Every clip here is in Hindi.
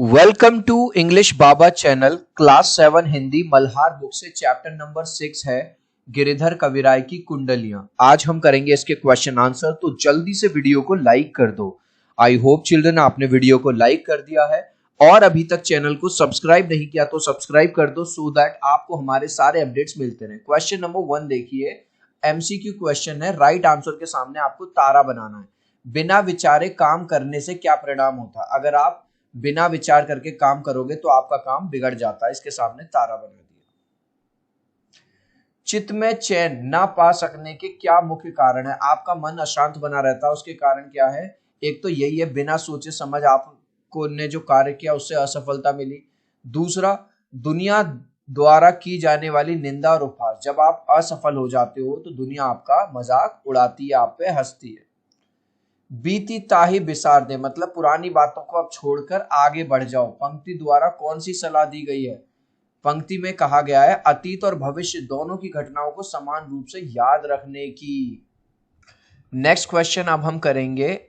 Welcome to English Baba channel class 7 Hindi Malhar book से चैप्टर नंबर 6 है गिरिधर कविराय की कुंडलियां। आज हम करेंगे इसके क्वेश्चन आंसर, तो जल्दी से वीडियो को लाइक कर दो। आई होप चिल्ड्रन आपने वीडियो को लाइक कर दिया है और अभी तक चैनल को सब्सक्राइब नहीं किया तो सब्सक्राइब कर दो सो दैट आपको हमारे सारे अपडेट्स मिलते रहे। क्वेश्चन नंबर 1 देखिए, एमसीक्यू क्वेश्चन है। राइट आंसर के सामने आपको तारा बनाना है। बिना विचारे काम करने से क्या परिणाम होता है? अगर आप बिना विचार करके काम करोगे तो आपका काम बिगड़ जाता है। इसके सामने तारा बना दिया। चित्त में चैन ना पा सकने के क्या मुख्य कारण है? आपका मन अशांत बना रहता है, उसके कारण क्या है? एक तो यही है, बिना सोचे समझ आपको ने जो कार्य किया उससे असफलता मिली। दूसरा, दुनिया द्वारा की जाने वाली निंदा और उपहास। जब आप असफल हो जाते हो तो दुनिया आपका मजाक उड़ाती है, आप पे हंसती है। बीती ताही बिसार दे, मतलब पुरानी बातों को अब छोड़कर आगे बढ़ जाओ। पंक्ति द्वारा कौन सी सलाह दी गई है? पंक्ति में कहा गया है अतीत और भविष्य दोनों की घटनाओं को समान रूप से याद रखने की। नेक्स्ट क्वेश्चन अब हम करेंगे,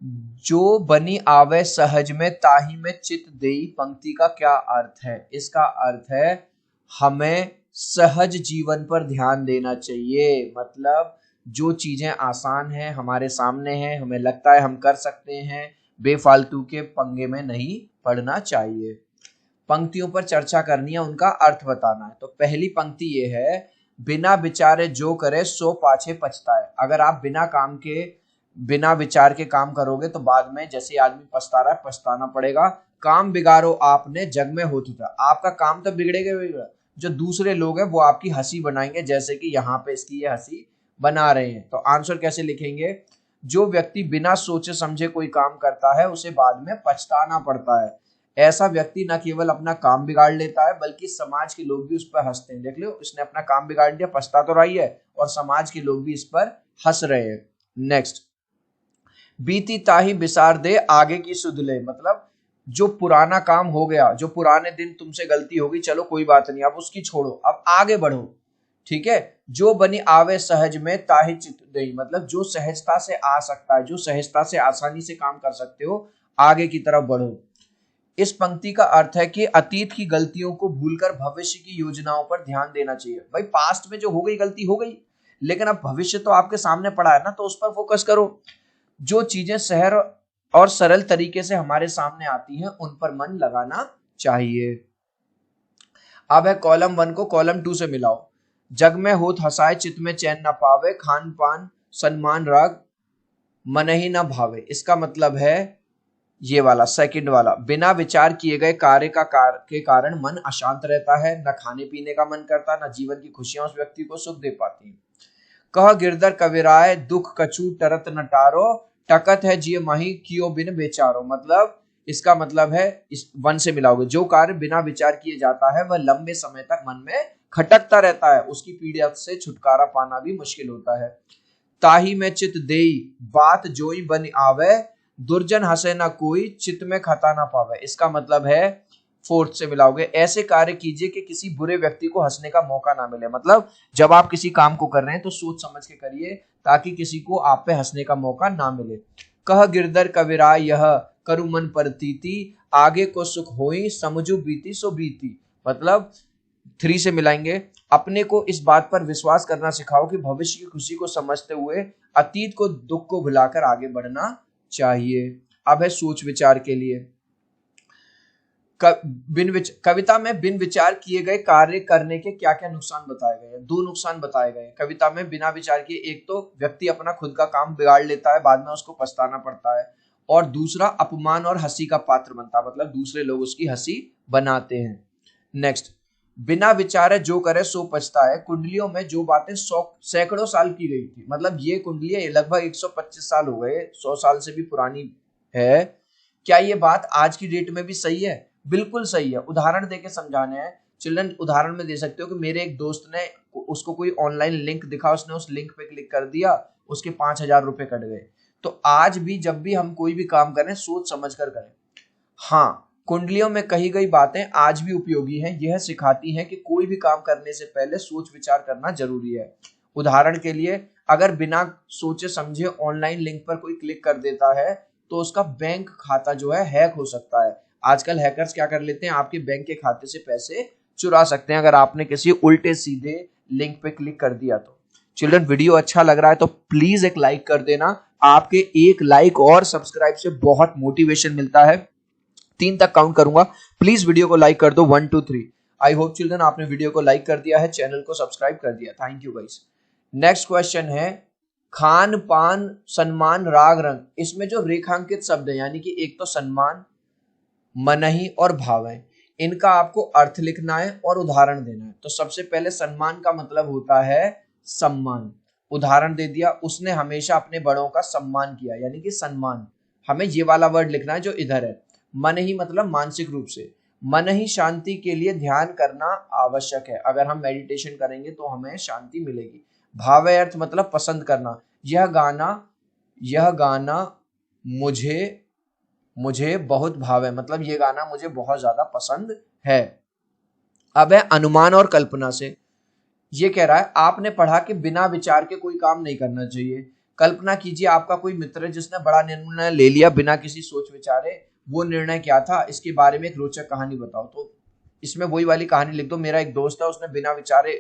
जो बनी आवे सहज में ताही में चित देई। पंक्ति का क्या अर्थ है? इसका अर्थ है हमें सहज जीवन पर ध्यान देना चाहिए। मतलब जो चीजें आसान हैं, हमारे सामने हैं, हमें लगता है हम कर सकते हैं, बेफालतू के पंगे में नहीं पड़ना चाहिए। पंक्तियों पर चर्चा करनी है, उनका अर्थ बताना है। तो पहली पंक्ति ये है, बिना विचारे जो करे सो पाछे पछताए। अगर आप बिना विचार के काम करोगे तो बाद में जैसे आदमी पछता रहा है पछताना पड़ेगा। काम बिगाड़ो आपने जग में हो चुका। आपका काम तो बिगड़ेगा, जो दूसरे लोग हैं वो आपकी हंसी बनाएंगे, जैसे कि यहाँ पे इसकी ये हंसी बना रहे हैं। तो आंसर कैसे लिखेंगे? जो व्यक्ति बिना सोचे समझे कोई काम करता है उसे बाद में पछताना पड़ता है। ऐसा व्यक्ति न केवल अपना काम बिगाड़ लेता है बल्कि समाज के लोग भी उस पर हंसते हैं। देख लो, इसने अपना काम बिगाड़ दिया, पछता तो रही है और समाज के लोग भी इस पर हंस रहे हैं। नेक्स्ट, बीती ताही बिसार दे आगे की सुध ले। मतलब जो पुराना काम हो गया, जो पुराने दिन तुमसे गलती होगी, चलो कोई बात नहीं, अब उसकी छोड़ो, अब आगे बढ़ो। ठीक है। जो बनी आवे सहज में ताहि चित देई, मतलब जो सहजता से आ सकता है, जो सहजता से आसानी से काम कर सकते हो, आगे की तरफ बढ़ो। इस पंक्ति का अर्थ है कि अतीत की गलतियों को भूलकर भविष्य की योजनाओं पर ध्यान देना चाहिए। भाई पास्ट में जो हो गई गलती हो गई, लेकिन अब भविष्य तो आपके सामने पड़ा है ना, तो उस पर फोकस करो। जो चीजें सहज और सरल तरीके से हमारे सामने आती हैं उन पर मन लगाना चाहिए। अब है कॉलम 1 को कॉलम 2 से मिलाओ। जग में होत हसाए चित में चैन न पावे, खान पान सम्मान राग मन ही न भावे। इसका मतलब है ये वाला सेकंड वाला, बिना विचार किए गए कार्य के कारण मन अशांत रहता है, न खाने पीने का मन करता, न जीवन की खुशियां उस व्यक्ति को सुख दे पाती। कह गिरधर कविराय दुख कछु टरत न टारो, टकत है जिय मही कियो बिन बेचारो। मतलब इसका मतलब है, इस वन से मिलाओगे, जो कार्य बिना विचार किए जाता है वह लंबे समय तक मन में खटकता रहता है, उसकी पीड़ा से छुटकारा पाना भी मुश्किल होता है। ताही में चित देई बात जोई बन आवे, दुर्जन हंसे ना कोई चित में खता ना पावे। इसका मतलब है, फोर्थ से मिलाओगे, ऐसे कार्य कीजिए कि किसी बुरे व्यक्ति को हंसने का मौका ना मिले। मतलब जब आप किसी काम को कर रहे हैं तो सोच समझ के करिए ताकि किसी को आप पे हंसने का मौका ना मिले। कह गिरधर कविराय यह करु मन परतीति, आगे को सुख होई समझू बीती सो बीती। मतलब 3 से मिलाएंगे, अपने को इस बात पर विश्वास करना सिखाओ कि भविष्य की खुशी को समझते हुए अतीत को दुख को भुलाकर आगे बढ़ना चाहिए। अब है सोच विचार के लिए। कविता में बिन विचार किए गए कार्य करने के क्या क्या नुकसान बताए गए हैं? 2 नुकसान बताए गए हैं कविता में बिना विचार किए। एक तो व्यक्ति अपना खुद का काम बिगाड़ लेता है, बाद में उसको पछताना पड़ता है, और दूसरा अपमान और हंसी का पात्र बनता है, मतलब दूसरे लोग उसकी हंसी बनाते हैं। नेक्स्ट, बिना विचारे जो करे सो पछता है। कुंडलियों में जो बातें सैकड़ों साल की गई थी, मतलब ये कुंडलियां लगभग 125 साल हो गए, 100 साल से भी पुरानी है। क्या ये बात आज की डेट में भी सही है? बिल्कुल सही है। उदाहरण देके समझाने हैं चिल्ड्रन। उदाहरण में दे सकते हो कि मेरे एक दोस्त ने, उसको कोई ऑनलाइन लिंक दिखा, उसने उस लिंक पे क्लिक कर दिया, उसके 5,000 रुपए कट गए। तो आज भी जब भी हम कोई भी काम करें सोच समझ कर करें। हाँ, कुंडलियों में कही गई बातें आज भी उपयोगी हैं। यह सिखाती हैं कि कोई भी काम करने से पहले सोच विचार करना जरूरी है। उदाहरण के लिए, अगर बिना सोचे समझे ऑनलाइन लिंक पर कोई क्लिक कर देता है तो उसका बैंक खाता जो है हैक हो सकता है। आजकल हैकर्स क्या कर लेते हैं, आपके बैंक के खाते से पैसे चुरा सकते हैं अगर आपने किसी उल्टे सीधे लिंक पे क्लिक कर दिया तो। चिल्ड्रन, वीडियो अच्छा लग रहा है तो प्लीज एक लाइक कर देना। आपके एक लाइक और सब्सक्राइब से बहुत मोटिवेशन मिलता है। 3 तक काउंट करूंगा, प्लीज वीडियो को लाइक कर दो, 1 2 3। आई होप चिल्ड्रन आपने वीडियो को लाइक कर दिया है, चैनल को सब्सक्राइब कर दिया। Thank you guys. Next question है खान पान सम्मान राग रंग, इसमें जो रेखांकित शब्द है यानी कि एक तो सम्मान, मनही और भावै, इनका आपको अर्थ लिखना है और उदाहरण देना है। तो सबसे पहले सम्मान का मतलब होता है सम्मान। उदाहरण दे दिया, उसने हमेशा अपने बड़ों का सम्मान किया यानी कि सम्मान। हमें ये वाला वर्ड लिखना है जो इधर है। मन ही मतलब मानसिक रूप से, मन ही शांति के लिए ध्यान करना आवश्यक है। अगर हम मेडिटेशन करेंगे तो हमें शांति मिलेगी। भावै अर्थ मतलब पसंद करना। यह गाना मुझे मुझे बहुत भावे, मतलब ये गाना मुझे बहुत ज्यादा पसंद है। अब है अनुमान और कल्पना से। ये कह रहा है आपने पढ़ा कि बिना विचार के कोई काम नहीं करना चाहिए। कल्पना कीजिए आपका कोई मित्र है जिसने बड़ा निर्णय ले लिया बिना किसी सोच विचारे। वो निर्णय क्या था, इसके बारे में एक रोचक कहानी बताओ। तो इसमें वही वाली कहानी लिख दो। मेरा एक दोस्त है, उसने बिना विचारे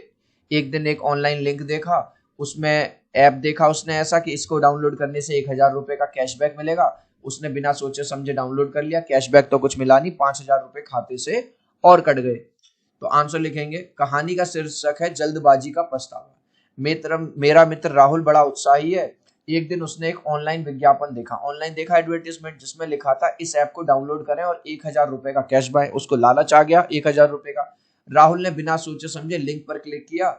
एक दिन एक ऑनलाइन लिंक देखा, उसमें ऐप देखा उसने ऐसा कि इसको डाउनलोड करने से 1,000 रुपए का कैशबैक मिलेगा। उसने बिना सोचे समझे डाउनलोड कर लिया, कैशबैक तो कुछ मिला नहीं, 5,000 रुपए खाते से और कट गए। तो आंसर लिखेंगे, कहानी का शीर्षक है जल्दबाजी का पछतावा। मेरा मित्र राहुल बड़ा उत्साही है। एक दिन उसने एक ऑनलाइन विज्ञापन देखा, एडवर्टीजमेंट, जिसमें लिखा था इस ऐप को डाउनलोड करें और 1,000 रुपए का कैशबैक। उसको लालच आ गया 1,000 रुपए का। राहुल ने बिना सोचे समझे लिंक पर क्लिक किया,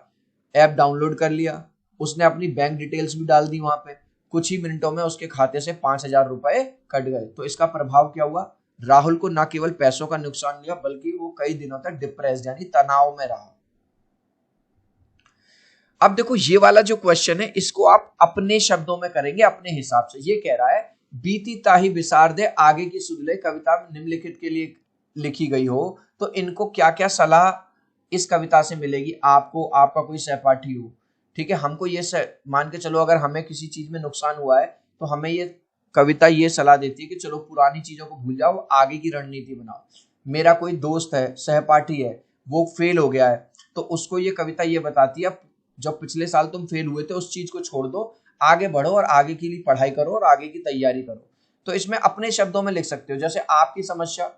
ऐप डाउनलोड कर लिया। उसने अपनी बैंक डिटेल्स भी डाल दी वहां पे। कुछ ही मिनटों में उसके खाते से 5,000 रुपए कट गए। तो इसका प्रभाव क्या हुआ, राहुल को न केवल पैसों का नुकसान हुआ बल्कि वो कई दिनों तक डिप्रेस्ड यानी तनाव में रहा। अब देखो ये वाला जो क्वेश्चन है इसको आप अपने शब्दों में करेंगे अपने हिसाब से। ये कह रहा है बीती ताही विसार दे आगे की सुध ले, कविता निम्नलिखित के लिए लिखी गई हो तो इनको क्या क्या सलाह इस कविता से मिलेगी आपको, आपका कोई सहपाठी हो। ठीक है, हमको ये मान के चलो अगर हमें किसी चीज में नुकसान हुआ है तो हमें ये कविता ये सलाह देती है कि चलो पुरानी चीजों को भूल जाओ, आगे की रणनीति बनाओ। मेरा कोई दोस्त है, सहपाठी है, वो फेल हो गया है तो उसको ये कविता ये बताती है जब पिछले साल तुम फेल हुए थे उस चीज को छोड़ दो, आगे बढ़ो और आगे के लिए पढ़ाई करो और आगे की तैयारी करो। तो इसमें अपने शब्दों में लिख सकते हो, जैसे आपकी समस्या,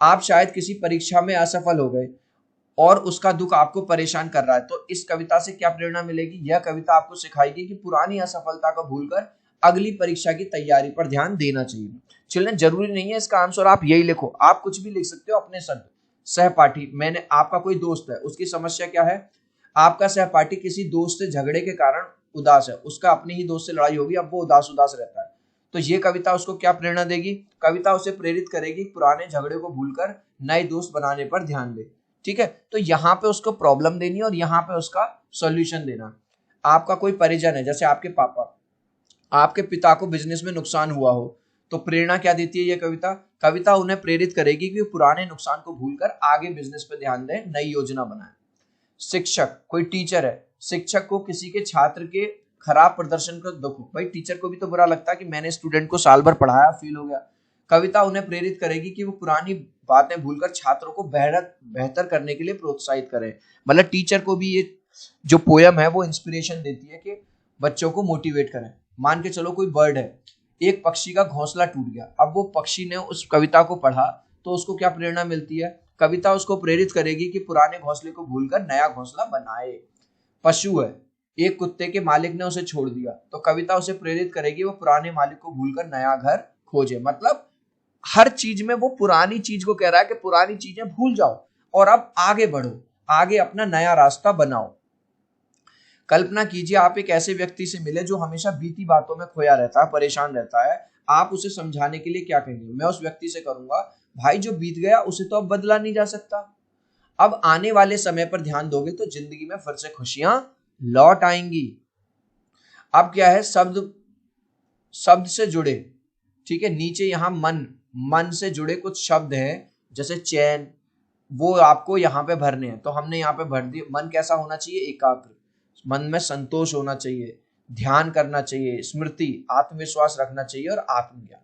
आप शायद किसी परीक्षा में असफल हो गए और उसका दुख आपको परेशान कर रहा है। तो इस कविता से क्या प्रेरणा मिलेगी, यह कविता आपको सिखाएगी कि पुरानी असफलता को भूलकर अगली परीक्षा की तैयारी पर ध्यान देना चाहिए। चिल्ड्रन, जरूरी नहीं है इसका आंसर आप यही लिखो, आप कुछ भी लिख सकते हो अपने शब्द। सहपाठी, मैंने आपका कोई दोस्त है, उसकी समस्या क्या है, आपका सहपाठी किसी दोस्त से झगड़े के कारण उदास है, उसका अपने ही दोस्त से लड़ाई होगी, अब वो उदास उदास रहता है। तो ये कविता उसको क्या प्रेरणा देगी, कविता उसे प्रेरित करेगी पुराने झगड़े को भूलकर नए दोस्त बनाने पर ध्यान दे। ठीक है, तो यहाँ पे उसको प्रॉब्लम देनी और यहाँ पे उसका सॉल्यूशन देना। आपका कोई परिजन है, जैसे आपके पापा, आपके पिता को बिजनेस में नुकसान हुआ हो तो प्रेरणा क्या देती है ये कविता, कविता उन्हें प्रेरित करेगी कि पुराने नुकसान को भूलकर आगे बिजनेस पे ध्यान दें, नई योजना बनाएं। शिक्षक, कोई टीचर है, शिक्षक को किसी के छात्र के खराब प्रदर्शन का दुख, भाई टीचर को भी तो बुरा लगता है कि मैंने स्टूडेंट को साल भर पढ़ाया फेल हो गया। कविता उन्हें प्रेरित करेगी कि वो पुरानी बातें भूलकर छात्रों को बेहतर करने के लिए प्रोत्साहित करें। मतलब टीचर को भी ये जो पोयम है वो इंस्पिरेशन देती है कि बच्चों को मोटिवेट करें। मान के चलो कोई बर्ड है, एक पक्षी का घोंसला टूट गया, अब वो पक्षी ने उस कविता को पढ़ा तो उसको क्या प्रेरणा मिलती है, कविता उसको प्रेरित करेगी कि पुराने घोंसले को भूलकर नया घोंसला बनाए। पशु है, एक कुत्ते के मालिक ने उसे छोड़ दिया तो कविता उसे प्रेरित करेगी वो पुराने मालिक को भूलकर नया घर खोजे। मतलब हर चीज में वो पुरानी चीज को कह रहा है कि पुरानी चीजें भूल जाओ और अब आगे बढ़ो, आगे अपना नया रास्ता बनाओ। कल्पना कीजिए आप एक ऐसे व्यक्ति से मिले जो हमेशा बीती बातों में खोया रहता है, परेशान रहता है। आप उसे समझाने के लिए क्या कहेंगे, मैं उस व्यक्ति से करूंगा, भाई जो बीत गया उसे तो अब बदला नहीं जा सकता, अब आने वाले समय पर ध्यान दोगे तो जिंदगी में फिर से खुशियां लौट आएंगी। अब क्या है, शब्द शब्द से जुड़े, ठीक है, नीचे यहां मन से जुड़े कुछ शब्द हैं जैसे चैन, वो आपको यहाँ पे भरने हैं। तो हमने यहाँ पे भर दिए, मन कैसा होना चाहिए, एकाग्र, मन में संतोष होना चाहिए, ध्यान करना चाहिए, स्मृति, आत्मविश्वास रखना चाहिए और आत्मज्ञान।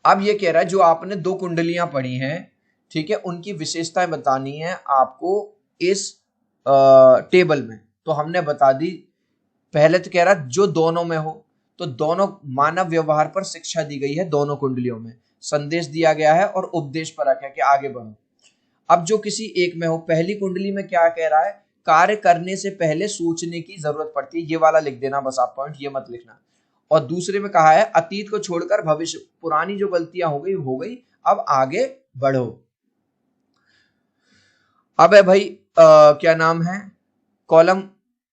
अब ये कह रहा है जो आपने 2 कुंडलियां पढ़ी हैं, ठीक है, उनकी विशेषताएं बतानी है आपको इस टेबल में। तो हमने बता दी। पहले तो कह रहा जो दोनों में हो, तो दोनों मानव व्यवहार पर शिक्षा दी गई है, दोनों कुंडलियों में संदेश दिया गया है और उपदेश पर रखा है कि आगे बढ़ो। अब जो किसी एक में हो, पहली कुंडली में क्या कह रहा है, कार्य करने से पहले सोचने की जरूरत पड़ती है, ये वाला लिख देना बस आप, पॉइंट ये मत लिखना। और दूसरे में कहा है अतीत को छोड़कर भविष्य, पुरानी जो गलतियां हो गई, अब आगे बढ़ो। अब है भाई क्या नाम है, कॉलम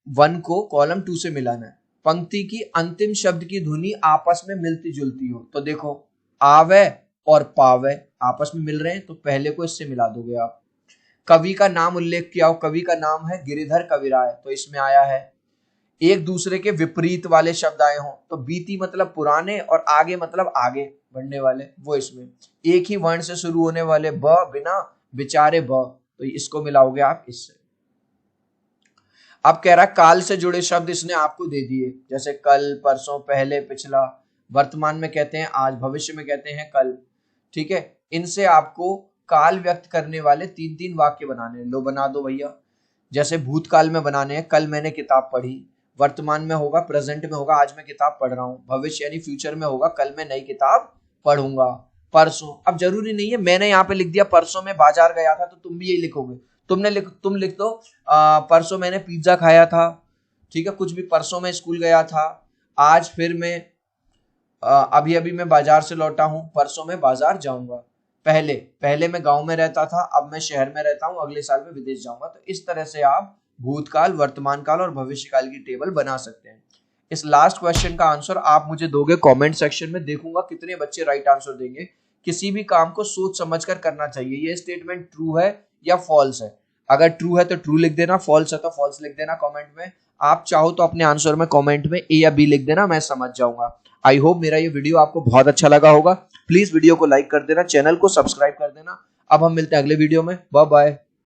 1 को कॉलम 2 से मिलाना है। पंक्ति की अंतिम शब्द की ध्वनि आपस में मिलती जुलती हो, तो देखो आवे और पावे आपस में मिल रहे हैं, तो पहले को इससे मिला दोगे आप। कवि का नाम उल्लेख किया हो, कवि का नाम है गिरिधर कविराय, तो इसमें आया है। एक दूसरे के विपरीत वाले शब्द आए हों, तो बीती मतलब पुराने और आगे मतलब आगे बढ़ने वाले, वो इसमें। एक ही वर्ण से शुरू होने वाले ब बिना विचारे ब, तो इसको मिलाओगे आप इससे। अब कह रहा है काल से जुड़े शब्द इसने आपको दे दिए, जैसे कल, परसों, पहले, पिछला। वर्तमान में कहते हैं आज, भविष्य में कहते हैं कल, ठीक है। इनसे आपको काल व्यक्त करने वाले 3-3 वाक्य बनाने हैं। लो बना दो भैया। जैसे भूतकाल में बनाने हैं, कल मैंने किताब पढ़ी। वर्तमान में होगा, प्रेजेंट में होगा, आज मैं किताब पढ़ रहा हूं। भविष्य यानी फ्यूचर में होगा, कल मैं नई किताब पढ़ूंगा। परसों, अब जरूरी नहीं है मैंने यहाँ पे लिख दिया परसों मैं बाजार गया था, तो तुम भी यही लिखोगे। तुम लिख दो परसों मैंने पिज्जा खाया था, ठीक है, कुछ भी। परसों मैं स्कूल गया था, आज फिर मैं अभी अभी मैं बाजार से लौटा हूं, परसों मैं बाजार जाऊंगा। पहले मैं गांव में रहता था, अब मैं शहर में रहता हूं, अगले साल मैं विदेश जाऊंगा। तो इस तरह से आप भूतकाल, वर्तमान काल और भविष्य काल की टेबल बना सकते हैं। इस लास्ट क्वेश्चन का आंसर आप मुझे दोगे कमेंट सेक्शन में, देखूंगा कितने बच्चे राइट आंसर देंगे। किसी भी काम को सोच समझकर करना चाहिए। ये स्टेटमेंट ट्रू है या फॉल्स है? अगर ट्रू है तो ट्रू लिख देना, फॉल्स है तो फॉल्स लिख देना कमेंट में। आप चाहो तो अपने आंसर में कमेंट में ए या बी लिख देना, मैं समझ जाऊंगा। आई होप मेरा ये वीडियो आपको बहुत अच्छा लगा होगा। प्लीज वीडियो को लाइक कर देना, चैनल को सब्सक्राइब कर देना। अब हम मिलते हैं अगले वीडियो में। Bye bye.